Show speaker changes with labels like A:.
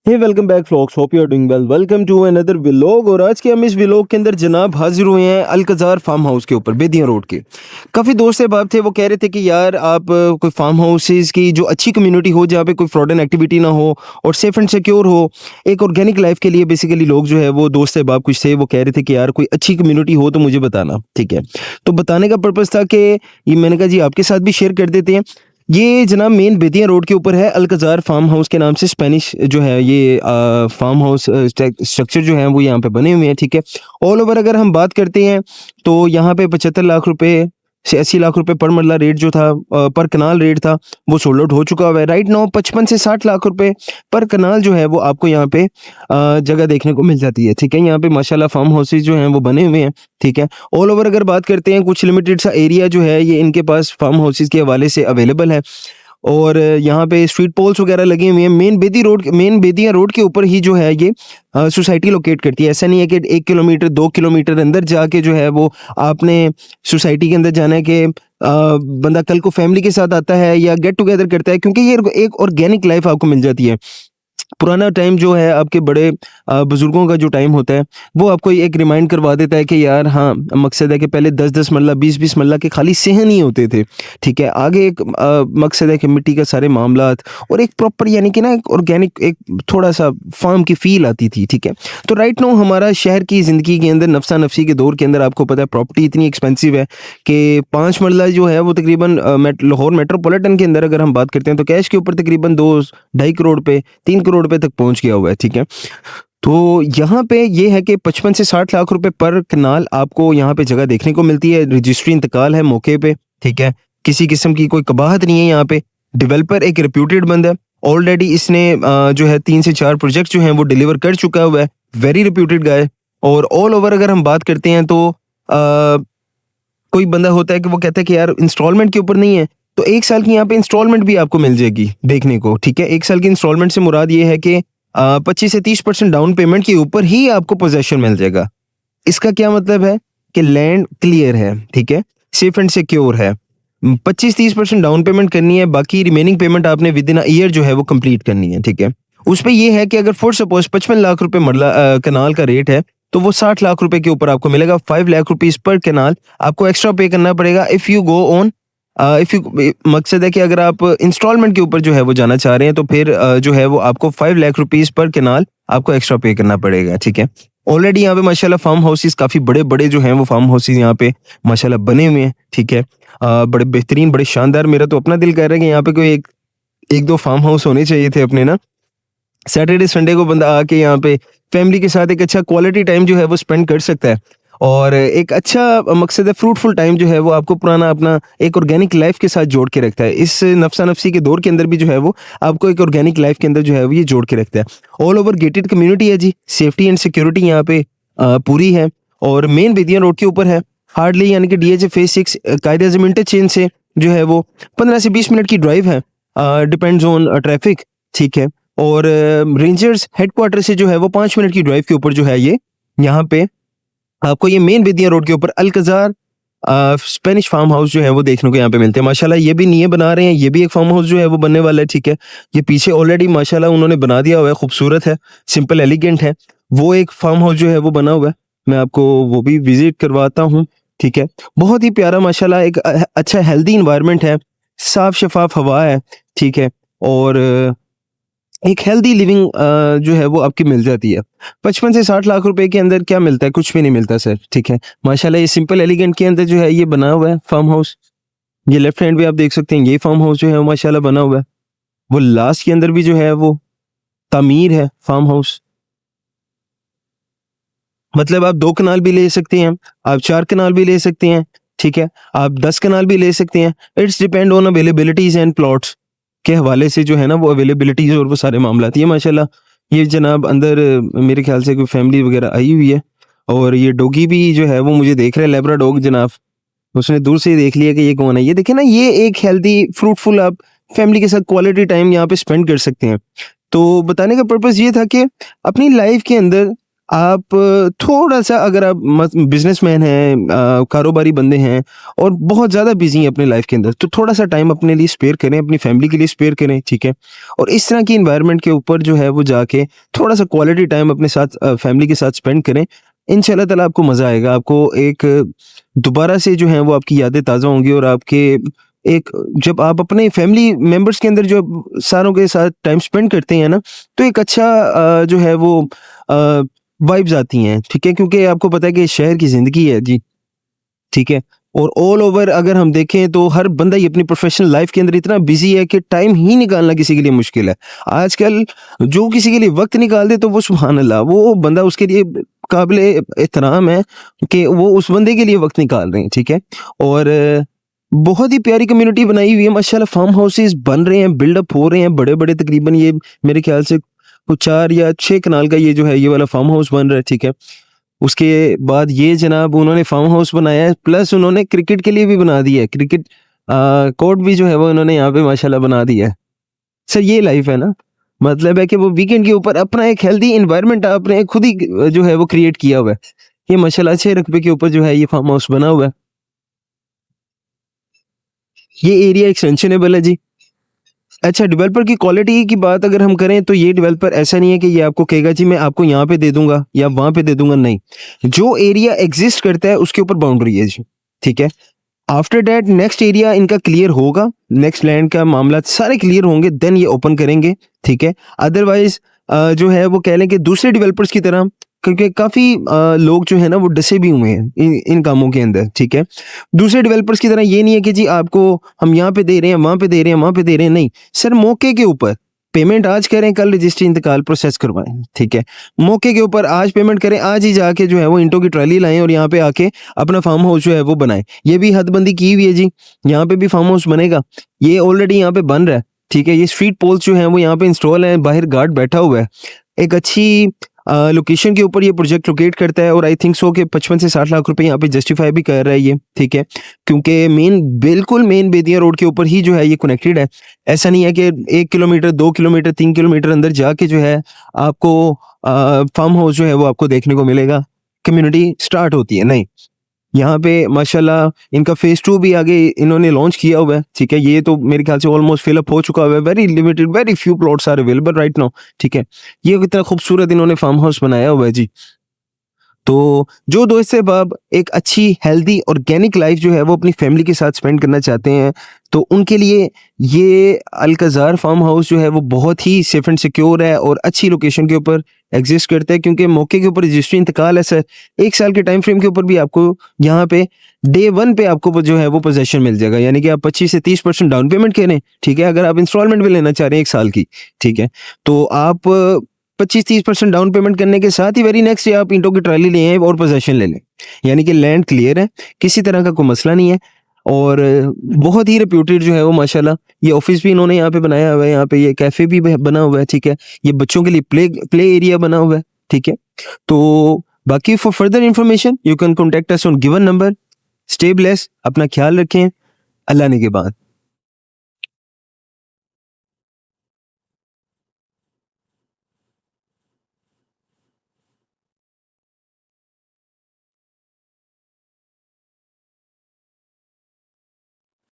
A: Hey welcome back folks, hope you are doing well. Welcome to another vlog. और आज के हम इस व्लॉग के अंदर जनाब हाजिर हुए हैं अलकजार फार्म हाउस के ऊपर, बेदियां रोड के। काफ़ी दोस्त अहबाब थे, वो कह रहे थे कि यार आप कोई फार्म हाउसेस की जो अच्छी कम्युनिटी हो, जहाँ पे कोई फ्रॉडन एक्टिविटी ना हो और सेफ एंड सिक्योर हो, एक ऑर्गेनिक लाइफ के लिए बेसिकली लोग जो है वो दोस्त अहबाब कुछ थे, वो कह रहे थे कि यार कोई अच्छी कम्युनिटी हो तो मुझे बताना। ठीक है, तो बताने का पर्पज़ था कि ये मैंने कहा जी आपके साथ भी शेयर कर देते हैं। ये जनाब मेन बेदिया रोड के ऊपर है, अलकजार फार्म हाउस के नाम से स्पेनिश जो है ये फार्म हाउस स्ट्रक्चर जो है वो यहाँ पे बने हुए हैं। ठीक है, ऑल ओवर अगर हम बात करते हैं तो यहाँ पे 75 लाख रुपए से 80 लाख रुपए पर मरला रेट जो था, पर कनाल रेट था, वो सोल्ड आउट हो चुका हुआ है। राइट नाउ 55 से 60 लाख रुपए पर कनाल जो है वो आपको यहाँ पे जगह देखने को मिल जाती है। ठीक है, यहाँ पे माशाल्लाह फार्म हाउसेज जो हैं वो बने हुए हैं। ठीक है, ऑल ओवर अगर बात करते हैं, कुछ लिमिटेड सा एरिया जो है ये इनके पास फार्म हाउसेज के हवाले से अवेलेबल है। और यहाँ पे स्ट्रीट पोल्स वगैरह लगे हुए हैं। मेन बेदिया रोड के ऊपर ही जो है ये सोसाइटी लोकेट करती है। ऐसा नहीं है कि 1 किलोमीटर 2 किलोमीटर अंदर जाके जो है वो आपने सोसाइटी के अंदर जाना है कि बंदा कल को फैमिली के साथ आता है या गेट टुगेदर करता है, क्योंकि ये एक ऑर्गेनिक लाइफ आपको मिल जाती है। पुराना टाइम जो है आपके बड़े बुजुर्गों का जो टाइम होता है, वो आपको एक रिमाइंड करवा देता है कि यार हाँ, मकसद है कि पहले 10-10 मरला 20-20 मरला के खाली सेहन ही होते थे। ठीक है, आगे एक मकसद है कि मिट्टी का सारे मामलात और एक प्रॉपर यानी कि ना एक ऑर्गेनिक एक थोड़ा सा फार्म की फील आती थी। ठीक है, तो राइट नाउ हमारा शहर की ज़िंदगी के अंदर नफसा नफसी के दौर के अंदर आपको पता है प्रॉपर्टी इतनी एक्सपेंसिव है कि 5 मरला जो है वो तकरीबन लाहौर मेट्रोपॉलिटन के अंदर अगर हम बात करते हैं तो कैश के ऊपर तकरीबन 2-2.5 करोड़ पे 3 करोड़ रुपए तक पहुंच गया हुआ है। ठीक है, तो यहाँ पे ये है कि 55 से 60 लाख रुपए पर कनाल आपको यहाँ पे जगह देखने को मिलती है। रजिस्ट्री इंतकाल है मौके पे। ठीक है, किसी किस्म की कोई कबाहत नहीं है यहाँ पे। डेवलपर एक रिप्यूटेड बंदा है, ऑलरेडी इसने जो है 3 से 4 प्रोजेक्ट जो हैं वो डिलीवर कर चुका हुआ है। वेरी रिप्यूटेड गाय। और ऑल ओवर अगर हम बात करते हैं तो कोई बंदा होता है कि वो कहता है कि यार इंस्टॉलमेंट के ऊपर नहीं है, तो 1 साल की यहाँ पे इंस्टॉलमेंट भी आपको मिल जाएगी देखने को। ठीक है, 1 साल की इंस्टॉलमेंट से मुराद ये है कि 25 से 30% डाउन पेमेंट के ऊपर ही आपको पोजेशन मिल जाएगा। इसका क्या मतलब है कि लैंड क्लियर है। ठीक है, सेफ एंड सिक्योर है। 25-30% डाउन पेमेंट करनी है, बाकी रिमेनिंग पेमेंट आपने विद इन ईयर जो है वो कंप्लीट करनी है। ठीक है, उस पे ये है कि अगर फॉर सपोज 55 लाख रुपए मरला कनाल का रेट है, तो वो 60 लाख रुपए के ऊपर आपको मिलेगा। 5 लाख रुपीज पर कनाल आपको एक्स्ट्रा पे करना पड़ेगा if you go on if you मकसद है कि अगर आप इंस्टॉलमेंट के ऊपर जो है वो जाना चाह रहे हैं तो फिर जो है वो आपको 5 लाख रुपीज पर कनाल आपको एक्स्ट्रा पे करना पड़ेगा। ठीक है, ऑलरेडी यहाँ पे माशाल्लाह फार्म हाउसेस काफी बड़े बड़े जो हैं वो फार्म हाउसेस यहाँ पे माशाल्लाह बने हुए हैं। ठीक है, बड़े बेहतरीन बड़े शानदार। मेरा तो अपना दिल कह रहा है कि यहाँ पे कोई एक एक दो फार्म हाउस होने चाहिए थे अपने ना। सैटरडे संडे को बंदा आके यहाँ पे फैमिली के साथ एक अच्छा क्वालिटी टाइम जो है वो स्पेंड कर सकता है। और एक अच्छा मकसद है फ्रूटफुल टाइम जो है वो आपको पुराना अपना एक ऑर्गेनिक लाइफ के साथ जोड़ के रखता है। इस नफसा नफसी के दौर के अंदर भी जो है वो आपको एक ऑर्गेनिक लाइफ के अंदर जो है वो ये जोड़ के रखता है। ऑल ओवर गेटेड कम्युनिटी है जी, सेफ्टी एंड सिक्योरिटी यहाँ पे पूरी है और मेन बेदिया रोड के ऊपर है। हार्डली यानी कि DH फेज 6 कायद अज़म इंटरचेंज से जो है वो 15 से 20 मिनट की ड्राइव है, डिपेंड्स ऑन ट्रैफिक। ठीक है, और रेंजर्स हेडक्वार्टर से जो है वो 5 मिनट की ड्राइव के ऊपर जो है ये यहाँ पे आपको ये मेन बेदिया रोड के ऊपर अलकजार स्पेनिश फार्म हाउस जो है वो देखने को यहाँ पे मिलते हैं। माशाल्लाह ये भी नहीं बना रहे हैं, ये भी एक फार्म हाउस जो है वो बनने वाला है। ठीक है, ये पीछे ऑलरेडी माशाल्लाह उन्होंने बना दिया हुआ है, खूबसूरत है, सिंपल एलिगेंट है। वो एक फार्म हाउस जो है वो बना हुआ है, मैं आपको वो भी विजिट करवाता हूँ। ठीक है, बहुत ही प्यारा माशाल्लाह, एक अच्छा हेल्दी इन्वायरमेंट है, साफ शफाफ हवा है। ठीक है, और एक हेल्दी लिविंग जो है वो आपकी मिल जाती है। 55 से 60 लाख रुपए के अंदर क्या मिलता है? कुछ भी नहीं मिलता सर। ठीक है, माशाल्लाह ये सिंपल एलिगेंट के अंदर जो है ये बना हुआ है फार्म हाउस। ये लेफ्ट हैंड पे आप देख सकते हैं, ये फार्म हाउस जो है वो माशाल्लाह बना हुआ है। वो लास्ट के अंदर भी जो है वो तामीर है फार्म हाउस। मतलब आप 2 कनाल भी ले सकते हैं, आप 4 कनाल भी ले सकते हैं। ठीक है, आप 10 कनाल भी ले सकते हैं। It's depend on availabilities and plots के हवाले से जो है ना वो अवेलेबिलिटीज और वो सारे मामलात। ये माशाल्लाह ये जनाब अंदर मेरे ख्याल से कोई फैमिली वगैरह आई हुई है और ये डॉगी भी जो है वो मुझे देख रहा है, लेब्रा डॉग जनाब। उसने दूर से ही देख लिया कि ये कौन है। ये देखे ना, ये एक हेल्दी फ्रूटफुल आप फैमिली के साथ क्वालिटी टाइम यहाँ पे स्पेंड कर सकते हैं। तो बताने का पर्पस ये था कि अपनी लाइफ के अंदर आप थोड़ा-सा अगर आप बिज़नेसमैन हैं, कारोबारी बंदे हैं और बहुत ज़्यादा बिज़ी हैं अपनी लाइफ़ के अंदर, तो थोड़ा-सा टाइम अपने लिए स्पेयर करें, अपनी फैमिली के लिए स्पेयर करें, ठीक है? और इस तरह की एनवायरनमेंट के ऊपर जो है वो जाके थोड़ा-सा क्वालिटी टाइम अपने साथ फैमिली के साथ स्पेंड करें। इंशाल्लाह ताला आपको मज़ा आएगा। आपको एक दोबारा से जो है वो आपकी यादें ताज़ा होंगी और आपके एक जब आप अपने फैमिली मेंबर्स के अंदर जब सारों के साथ टाइम स्पेंड करते हैं ना, तो एक अच्छा जो है वो अ, वाइब्स आती हैं, ठीक है? क्योंकि आपको पता है कि शहर की ज़िंदगी है जी, ठीक है? और ऑल ओवर अगर हम देखें तो हर बंदा ही अपनी प्रोफ़ेशनल लाइफ़ के अंदर इतना बिज़ी है कि टाइम ही निकालना किसी के लिए मुश्किल है। आजकल जो किसी के लिए वक़्त निकाल दे तो वो सुभान अल्लाह, वो बंदा उसके लिए काबिले एहतराम है कि वो उस बंदे के लिए वक़्त निकाल रहे हैं, ठीक है? और बहुत ही प्यारी कम्युनिटी बनाई हुई है माशाल्लाह, फार्म हाउसेज़ बन रहे हैं, बिल्डअप हो रहे हैं, बड़े-बड़े तकरीबन ये मेरे ख़्याल से कुछ 4 या 6 कनाल का ये जो है ये वाला फार्म हाउस बन रहा है, ठीक है? उसके बाद ये जनाब उन्होंने फार्म हाउस बनाया है, प्लस उन्होंने क्रिकेट के लिए भी बना दिया है। क्रिकेट कोर्ट भी जो है वो उन्होंने यहाँ पे माशाल्लाह बना दिया है। सर ये लाइफ़ है ना, मतलब है कि वो वीकेंड के ऊपर अपना एक हेल्दी एनवायरनमेंट आपने खुद ही जो है वो क्रिएट किया हुआ है। ये माशाल्लाह अच्छे रकबे के ऊपर जो है ये फार्म हाउस बना हुआ है। ये एरिया एक्सटेंशनेबल है जी। अच्छा, डेवलपर की क्वालिटी की बात अगर हम करें तो ये डेवलपर ऐसा नहीं है कि ये आपको कहेगा जी मैं आपको यहाँ पे दे दूँगा या वहाँ पे दे दूँगा, नहीं। जो एरिया एक्सिस्ट करता है उसके ऊपर बाउंड्री है जी, ठीक है? आफ्टर दैट नेक्स्ट एरिया इनका क्लियर होगा, नेक्स्ट लैंड का मामला सारे क्लियर होंगे देन ये ओपन करेंगे, ठीक है? अदरवाइज़ जो है वो कह लें कि दूसरे डेवलपर्स की तरह, क्योंकि काफ़ी लोग जो है ना वो डसे भी हुए हैं इन कामों के अंदर, ठीक है? दूसरे डेवलपर्स की तरह ये नहीं है कि जी आपको हम यहाँ पे दे रहे हैं, वहाँ पे दे रहे हैं, वहाँ पे दे रहे हैं, नहीं। सर मौके के ऊपर पेमेंट आज करें, कल रजिस्ट्री इंतकाल प्रोसेस करवाएँ, ठीक है? मौके के ऊपर आज पेमेंट करें, आज ही जाके जो है वो ईंटों की ट्राली लाएँ और यहाँ पे आके अपना फार्म हाउस जो है वो बनाएँ। ये भी हदबंदी की हुई है जी, यहाँ पे भी फार्म हाउस बनेगा। ये ऑलरेडी यहाँ पे बन रहा है, ठीक है? ये स्ट्रीट पोल्स जो हैं वो यहाँ पे इंस्टॉल हैं, बाहर गार्ड बैठा हुआ है। एक अच्छी लोकेशन के ऊपर ये प्रोजेक्ट लोकेट करता है और आई थिंक सो कि 55 से 60 लाख रुपए यहाँ पे जस्टिफाई भी कर रहा है ये, ठीक है? क्योंकि बिल्कुल मेन बेदिया रोड के ऊपर ही जो है ये कनेक्टेड है। ऐसा नहीं है कि 1 किलोमीटर, 2 किलोमीटर, 3 किलोमीटर अंदर जाके जो है आपको फार्म हाउस जो है वो आपको देखने को मिलेगा, कम्युनिटी स्टार्ट होती है, नहीं। यहाँ पे माशाल्लाह इनका फ़ेज़ 2 भी आगे इन्होंने लॉन्च किया हुआ है, ठीक है? ये तो मेरे ख़्याल से ऑलमोस्ट फिल अप हो चुका हुआ है, very limited, very few plots are available right now, ठीक है? ये कितना खूबसूरत इन्होंने फार्म हाउस बनाया हुआ है जी। तो जो दोस्त अहबाब एक अच्छी हेल्दी ऑर्गेनिक लाइफ जो है वो अपनी फैमिली के साथ स्पेंड करना चाहते हैं, तो उनके लिए ये अल्कज़ार फार्म हाउस जो है वो बहुत ही सेफ एंड सिक्योर है और अच्छी लोकेशन के ऊपर एग्जिस्ट करता है, क्योंकि मौके के ऊपर रजिस्ट्री इंतकाल है सर। 1 साल के टाइम फ्रेम के ऊपर भी आपको यहाँ पे डे 1 पे आपको वो जो है वो पोज़ेशन मिल जाएगा। यानी कि आप 25 से 30% डाउन पेमेंट करें, ठीक है? अगर आप इंस्टॉलमेंट भी लेना चाह रहे हैं 1 साल की, ठीक है? तो आप 25-30% डाउन पेमेंट करने के साथ ही वेरी नेक्स्ट डे आप ईंटों की ट्राली ले आएँ और पोज़ेशन ले लें। यानी कि लैंड क्लियर है, किसी तरह का कोई मसला नहीं है और बहुत ही रेप्यूटेड जो है वो माशाल्लाह, ये ऑफ़िस भी इन्होंने यहाँ पे बनाया हुआ है, यहाँ पे ये कैफ़े भी बना हुआ है, ठीक है? ये बच्चों के लिए प्ले एरिया बना हुआ है, ठीक है? तो बाकी for further information you can contact us on given number. Stay blessed, अपना ख्याल रखें, अल्लाह ने के बाद।